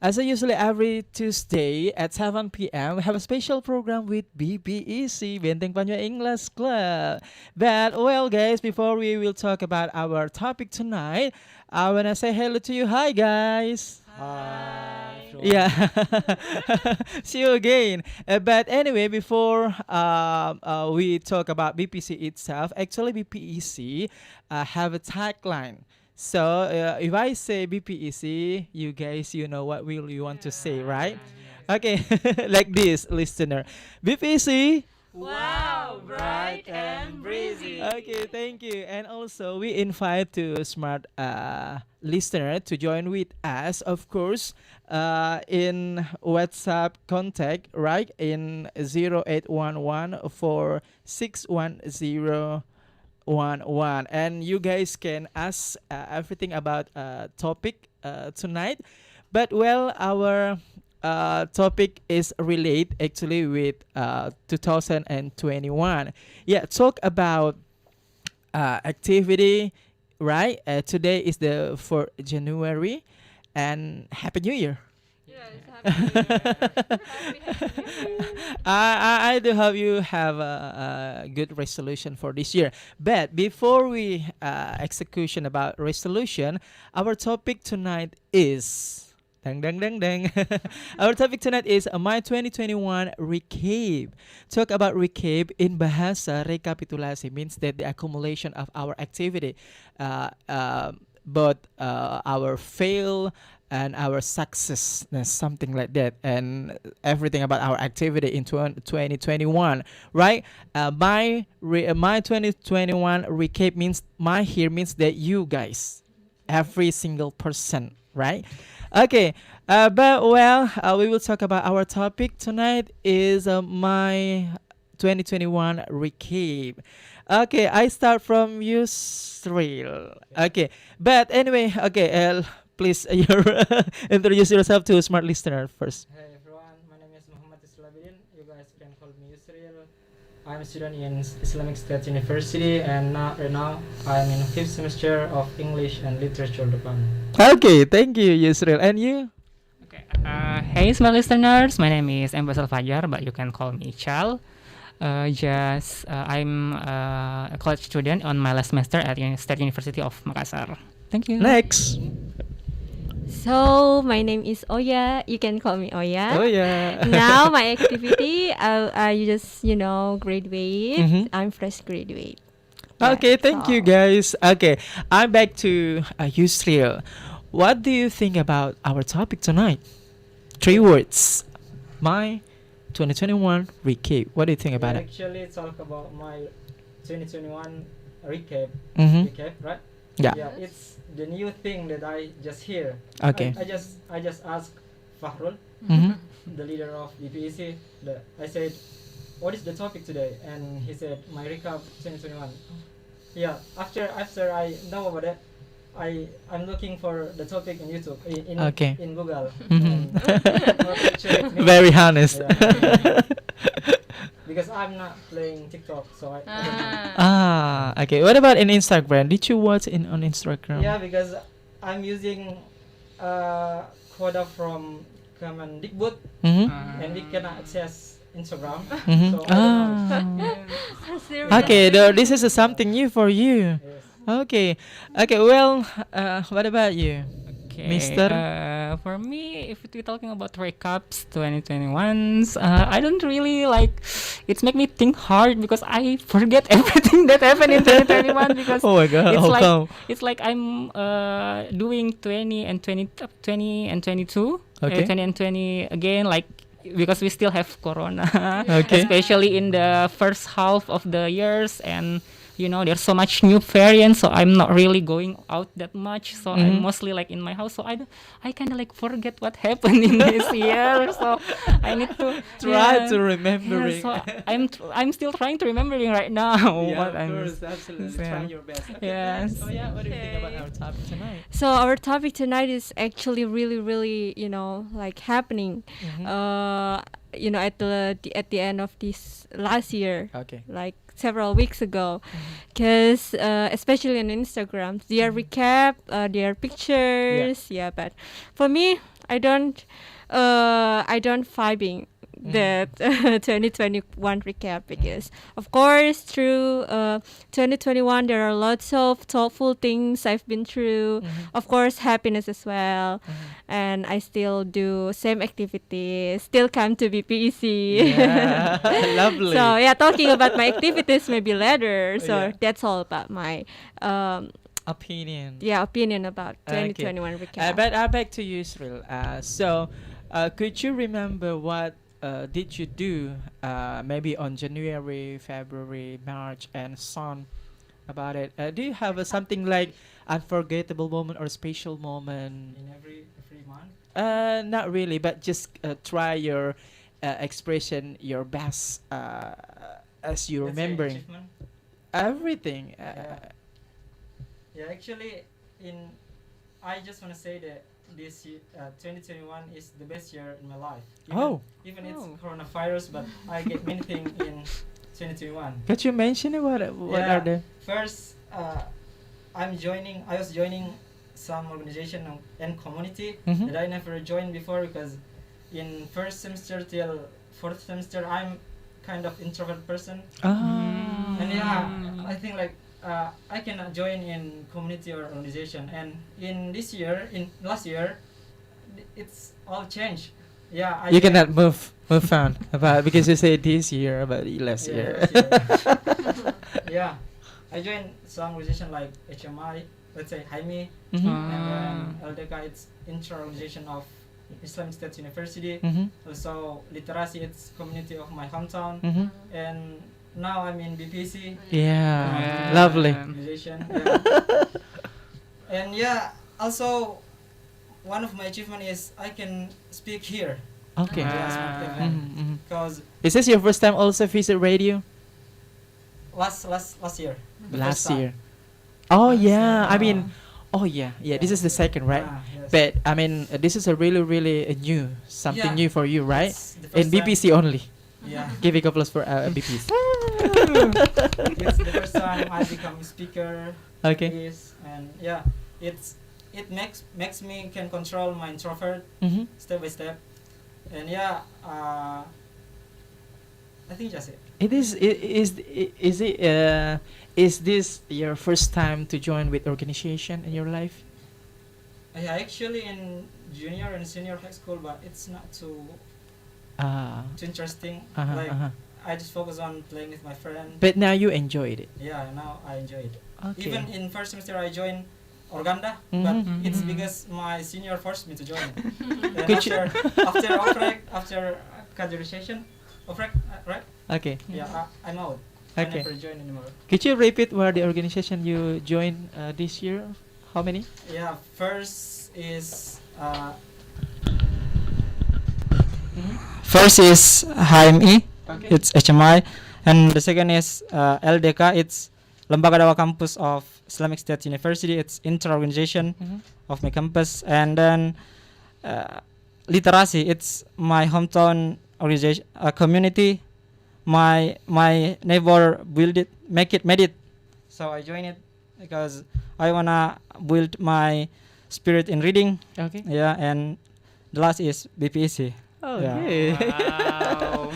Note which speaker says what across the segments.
Speaker 1: As I usually every Tuesday at 7 p.m., we have a special program with BPEC, Benteng Panjang English Club. But, well, guys, before we will talk about our topic tonight, I want to say hello to you. Hi, guys.
Speaker 2: Hi,
Speaker 1: Yeah.
Speaker 2: everyone.
Speaker 1: See you again. But anyway, before we talk about BPC itself, actually BPEC have a tagline. So if I say BPEC, you guys, you know what will you want to say, right?
Speaker 2: Yes.
Speaker 1: Okay, like this, listener. BPEC.
Speaker 2: Wow, bright and breezy.
Speaker 1: Okay, thank you. And also, we invite to smart listener to join with us, of course, in WhatsApp contact, right? In 0811 and you guys can ask everything about topic tonight. But well, our topic is relate actually with 2021. Yeah, talk about activity, right? Today is the for January, and Happy New Year.
Speaker 2: Yes,
Speaker 1: I,
Speaker 2: happy New Year. Happy New Year.
Speaker 1: I do hope you have a good resolution for this year. But before we execution about resolution, our topic tonight is. Dang, dang, dang, dang. Our topic tonight is My 2021 Recap. Talk about recap in Bahasa rekapitulasi means that the accumulation of our activity, uh, uh, both our fail and our success, something like that, and everything about our activity in 2021, right? My 2021 recap means my here means that you guys, every single person, right? Okay, but well, we will talk about our topic tonight is my 2021 recap. Okay, I start from you, Sril. Okay, but anyway, okay, please your introduce yourself to a smart listener first.
Speaker 2: Hey everyone, my name is Muhammad Islabidin. You guys can call me Yusril. I'm a student in Islamic State University, and right now I'm in fifth semester of English and Literature department.
Speaker 1: Okay, thank you, Yusril. And you?
Speaker 3: Okay. Hey, smart listeners. My name is Embasal Fajar, but you can call me Chal. I'm a college student on my last semester at State University of Makassar. Thank you.
Speaker 1: Next.
Speaker 4: So my name is Oya. You can call me Oya.
Speaker 1: Oh yeah.
Speaker 4: Now my activity, I just graduate.
Speaker 1: Mhm.
Speaker 4: I'm fresh graduate.
Speaker 1: Okay, thank you
Speaker 4: so-
Speaker 1: guys. Okay, I'm back to Yusril. What do you think about our topic tonight? Three words. My 2021 recap. What do you think about it?
Speaker 2: Actually talk about my 2021 recap.
Speaker 1: Mm-hmm.
Speaker 2: Recap, right?
Speaker 1: Yeah.
Speaker 2: Yeah, it's the new thing that I just hear.
Speaker 1: Okay.
Speaker 2: I just asked Fahrul,
Speaker 1: Mm-hmm.
Speaker 2: the leader of DPEC. I said, "What is the topic today?" And he said, "My recap 2021." Yeah. After I know about it, I'm looking for the topic in YouTube
Speaker 1: Okay.
Speaker 2: in Google.
Speaker 1: Mhm.
Speaker 2: Check me.
Speaker 1: Very honest.
Speaker 2: Yeah. Because I'm not playing TikTok, so I don't know.
Speaker 1: Okay. What about in Instagram? Did you watch in on Instagram?
Speaker 2: Yeah, because I'm using quota from Kemendikbud,
Speaker 1: Mm-hmm.
Speaker 2: and we cannot access Instagram.
Speaker 1: Mm-hmm.
Speaker 2: So I don't know.
Speaker 1: Okay. This is something new for you.
Speaker 2: Yes.
Speaker 1: Okay. Okay. Well, what about you?
Speaker 3: Okay.
Speaker 1: Mister?
Speaker 3: For me, if we're talking about recaps 2021s, I don't really like. It's make me think hard because I forget everything that happened in 2021 because
Speaker 1: Oh my God.
Speaker 3: it's
Speaker 1: How
Speaker 3: like
Speaker 1: come?
Speaker 3: it's like I'm doing 20 and 20 and 22,
Speaker 1: Okay.
Speaker 3: 20 and 20 again, like because we still have corona,
Speaker 1: Okay.
Speaker 3: especially in the first half of the years, and there's so much new variants, so I'm not really going out that much, so
Speaker 1: Mhm.
Speaker 3: I'm mostly like in my house, so I kind of like forget what happened in this year, so I need to
Speaker 1: Try
Speaker 3: yeah.
Speaker 1: to remember
Speaker 3: Yeah,
Speaker 1: it.
Speaker 3: so I'm still trying to remembering right now what I'm
Speaker 1: absolutely.
Speaker 3: yeah.
Speaker 1: Try your best. Okay,
Speaker 3: Yes.
Speaker 1: next. Oh yeah, what do you think about our topic tonight?
Speaker 4: So our topic tonight is actually really, really, like happening.
Speaker 1: Mhm.
Speaker 4: at the end of this last year,
Speaker 1: Okay.
Speaker 4: like several weeks ago, because especially on Instagram, their recap, their pictures, yeah. But for me, I don't vibing that 2021 recap, because of course through 2021 there are lots of thoughtful things I've been through, of course happiness as well, and I still do same activities, still come to BPEC.
Speaker 1: Yeah. Lovely.
Speaker 4: So yeah, talking about my activities maybe later. So
Speaker 1: Yeah.
Speaker 4: that's all about my
Speaker 1: Opinion.
Speaker 4: opinion about
Speaker 1: Okay.
Speaker 4: 2021 recap.
Speaker 1: But back to you, Israel. So, could you remember what did you do maybe on January, February, March, and so on about it? Do you have something like unforgettable moment or special moment?
Speaker 2: In every month.
Speaker 1: Not really, but just try your expression, your best as you
Speaker 2: Let's say
Speaker 1: remembering
Speaker 2: achievement.
Speaker 1: everything.
Speaker 2: Yeah, actually, I just want to say that this year, 2021 is the best year in my life. Even it's
Speaker 3: Oh.
Speaker 2: coronavirus, but I get many things in 2021.
Speaker 1: Could you mention it? What
Speaker 2: Yeah.
Speaker 1: are the?
Speaker 2: First, I was joining some organization and community
Speaker 1: Mhm.
Speaker 2: that I never joined before, because in first semester till fourth semester I'm kind of introvert person,
Speaker 1: Ah.
Speaker 2: and yeah, I think like I cannot join in community or organization. And in last year, it's all changed. Yeah,
Speaker 1: You cannot move on about because you say this year about last
Speaker 2: Yeah,
Speaker 1: year.
Speaker 2: last year. Yeah, I joined some organization like HMI, let's say Jaime,
Speaker 1: Mhm.
Speaker 2: and then LDK, it's intra-organization of Islamic State University.
Speaker 1: Mhm.
Speaker 2: Also, Literasi, it's community of my hometown.
Speaker 1: Mhm.
Speaker 2: And now I'm in BPC
Speaker 1: Yeah, lovely.
Speaker 2: organization. Yeah. And yeah, also one of my achievement is I can speak here.
Speaker 1: Okay.
Speaker 2: Yeah, Smart FM.
Speaker 1: Mhm.
Speaker 2: Because
Speaker 1: Is this your first time also visit radio?
Speaker 2: last year. the
Speaker 1: Last
Speaker 2: first time.
Speaker 1: year. Oh
Speaker 2: Last
Speaker 1: yeah,
Speaker 2: year.
Speaker 1: I mean, oh yeah, This is the second, right?
Speaker 2: Yes.
Speaker 1: But I mean, this is a really new something
Speaker 2: Yeah.
Speaker 1: new for you, right?
Speaker 2: It's the
Speaker 1: In
Speaker 2: first time-
Speaker 1: BPC only.
Speaker 2: Yeah.
Speaker 1: Give a applause for BPC.
Speaker 2: It's the first time I become speaker.
Speaker 1: Okay.
Speaker 2: Yes, and yeah, it makes me can control my introvert
Speaker 1: Mhm.
Speaker 2: step by step, and yeah, I think that's it.
Speaker 1: It is. Is it? Is this your first time to join with organization in your life?
Speaker 2: Yeah, actually in junior and senior high school, but it's not too interesting. Like I just focus on playing with my friend.
Speaker 1: But now you enjoyed it.
Speaker 2: Yeah, now I enjoy it.
Speaker 1: Okay.
Speaker 2: Even in first semester I joined Organda,
Speaker 1: Mhm.
Speaker 2: but it's
Speaker 3: Mhm.
Speaker 2: because my senior forced me to join. And
Speaker 1: Could you-
Speaker 2: after OPREC, after categorization, OPREC, right?
Speaker 1: Okay.
Speaker 2: Yeah, I'm out.
Speaker 1: Okay.
Speaker 2: I never join anymore.
Speaker 1: Could you repeat where the organization you joined this year? How many?
Speaker 2: Yeah, first is HMI,
Speaker 1: Okay.
Speaker 2: it's HMI, and the second is LDK, it's Lembaga Dakwah Campus of Islamic State University. It's inter-organization
Speaker 1: Mhm.
Speaker 2: of my campus, and then Literasi, it's my hometown organization, community. My neighbor build it, made it, so I joined it because I wanna build my spirit in reading.
Speaker 1: Okay.
Speaker 2: Yeah, and the last is BPEC.
Speaker 1: Okay.
Speaker 3: Wow.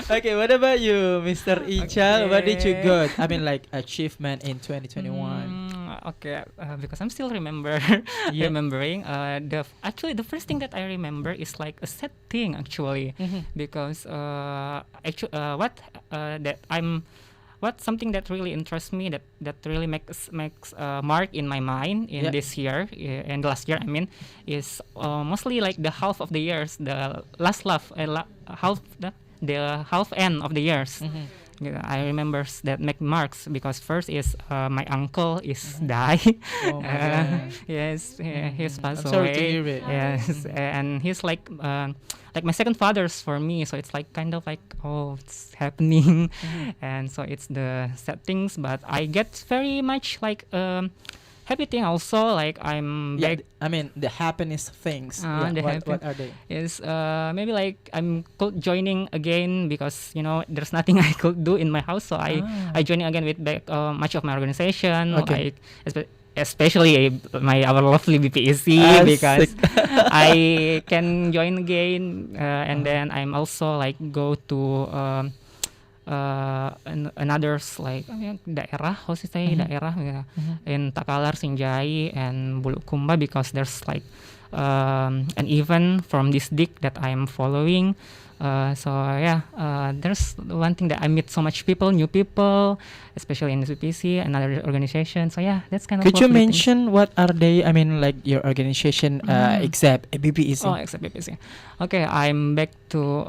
Speaker 1: Okay. What about you, Mr. Icha? What did you
Speaker 3: Okay.
Speaker 1: got? I mean, like achievement in 2021.
Speaker 3: Okay, because I'm still
Speaker 1: Yeah.
Speaker 3: remembering. The first thing that I remember is like a sad thing actually,
Speaker 1: Mhm.
Speaker 3: because something that really interests me, that really makes mark in my mind in
Speaker 1: Yeah.
Speaker 3: this year, and last year I mean, is mostly like the half of the years, the last the half end of the years.
Speaker 1: Mhm.
Speaker 3: Yeah, I remember that make marks because first is my uncle is die.
Speaker 1: Oh my God.
Speaker 3: Yes, he's passed
Speaker 1: I'm sorry to
Speaker 3: away.
Speaker 1: hear it.
Speaker 3: Yes, and he's like my second father's for me. So it's like kind of like, oh, it's happening,
Speaker 1: Mhm.
Speaker 3: and so it's the sad things. But I get very much like happy thing also, like I'm
Speaker 1: Yeah,
Speaker 3: back
Speaker 1: I mean the happiness things.
Speaker 3: the
Speaker 1: What are they?
Speaker 3: is maybe like I'm joining again because there's nothing I could do in my house, so I joining again with back much of my organization,
Speaker 1: Okay.
Speaker 3: like especially our lovely BPEC,
Speaker 1: Ah,
Speaker 3: because
Speaker 1: sick.
Speaker 3: I can join again, and then I'm also like go to another's like daerah, how to say daerah, in Takalar, Sinjai, and Bulukumba, because there's like an event from this dick that I'm following. So yeah, there's one thing that I meet so much people, new people, especially in the CPC, another organization. So yeah, that's kind of.
Speaker 1: Could you
Speaker 3: lovely things.
Speaker 1: mention what are they? I mean, like your organization, except BPEC.
Speaker 3: Oh, except BPC. Okay, I'm back to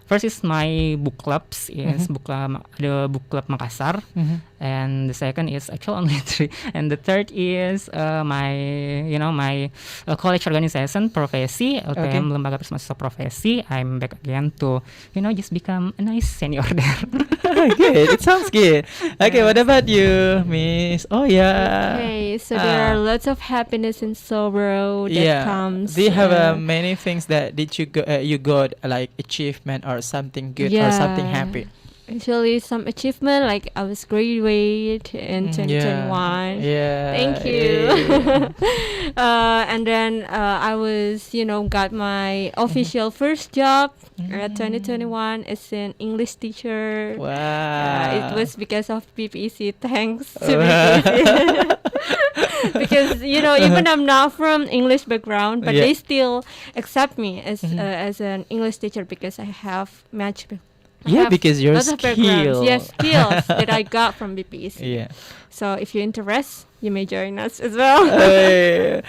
Speaker 3: first is my book clubs, is the book club Makassar, and the second is actually only three, and the third is my my college organization Profesi, LTM Lembaga Mahasiswa Profesi. I'm back again to just become a nice senior there.
Speaker 1: Good. It sounds good. Okay, what about you, Miss? Oh yeah.
Speaker 4: Okay, so there are lots of happiness and sorrow that
Speaker 1: Yeah.
Speaker 4: comes.
Speaker 1: Do you have many things that did you got like achievement or something good or something
Speaker 4: Yeah.
Speaker 1: happy?
Speaker 4: Actually, some achievement like I was graduate in 2021.
Speaker 1: Yeah.
Speaker 4: Thank you. And then I was, got my official first job at 2021 as an English teacher.
Speaker 1: Wow.
Speaker 4: It was because of BPEC. Thanks to BPEC. Because even I'm not from English background, but
Speaker 1: Yeah.
Speaker 4: they still accept me as an English teacher because I have
Speaker 1: Yeah, because your
Speaker 4: lots of backgrounds.
Speaker 1: skill.
Speaker 4: Yes, skills that I got from BPEC.
Speaker 1: Yeah.
Speaker 4: So if you're interested, you may join us as well.
Speaker 1: Hey.